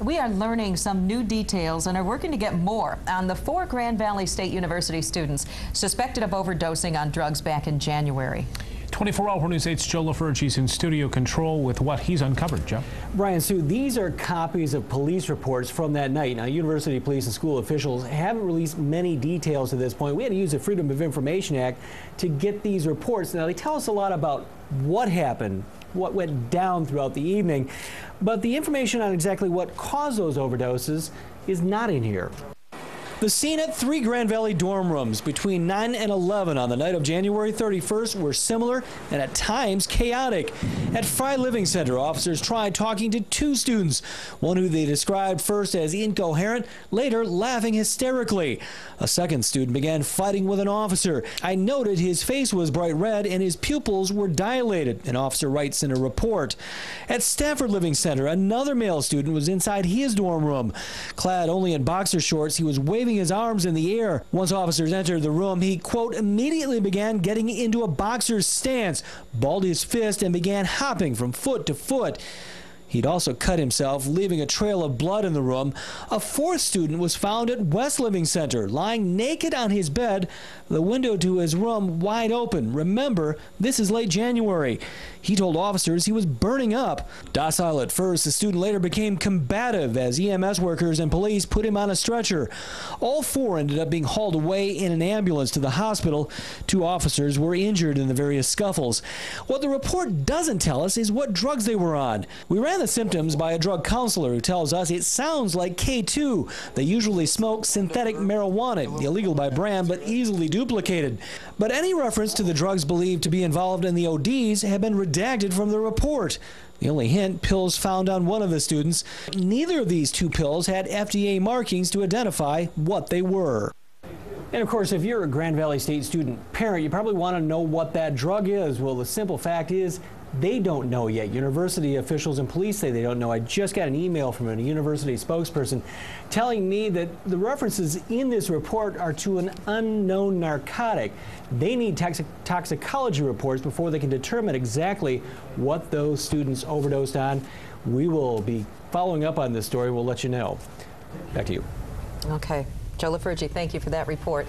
we are learning some new details and are working to get more on the 4 Grand Valley State University students suspected of overdosing on drugs back in January. 24-hour News 8's Joe LaFurgey's in studio control with what he's uncovered. Joe. Brian, Sue, these are copies of police reports from that night. Now, university police and school officials haven't released many details to this point. We had to use the Freedom of Information Act to get these reports. Now, they tell us a lot about what happened, what went down throughout the evening, but the information on exactly what caused those overdoses is not in here. The scene at 3 Grand Valley dorm rooms between 9 and 11 on the night of January 31st were similar and at times chaotic. At Fry Living Center, officers tried talking to 2 students, one who they described first as incoherent, later laughing hysterically. A second student began fighting with an officer. I noted his face was bright red and his pupils were dilated, an officer writes in a report. At Stafford Living Center, another male student was inside his dorm room. Clad only in boxer shorts, he was waving his arms in the air. Once officers entered the room, he, quote, immediately began getting into a boxer's stance, balled his fist, and began hopping from foot to foot. He'd also cut himself, leaving a trail of blood in the room. A 4th student was found at West Living Center, lying naked on his bed, the window to his room wide open. Remember, this is late January. He told officers he was burning up. Docile at first, the student later became combative as EMS workers and police put him on a stretcher. All 4 ended up being hauled away in an ambulance to the hospital. 2 officers were injured in the various scuffles. What the report doesn't tell us is what drugs they were on. We ran the symptoms by a drug counselor who tells us it sounds like K2. They usually smoke synthetic marijuana, illegal by brand but easily duplicated. But any reference to the drugs believed to be involved in the ODs have been redacted from the report. The only hint, pills found on one of the students. Neither of these 2 pills had FDA markings to identify what they were. And of course, if you're a Grand Valley State student parent, you probably want to know what that drug is. Well, the simple fact is they don't know yet. University officials and police say they don't know. I just got an email from a university spokesperson telling me that the references in this report are to an unknown narcotic. They need toxicology reports before they can determine exactly what those students overdosed on. We will be following up on this story. We'll let you know. Back to you. Okay. Joe LaFurgey, thank you for that report.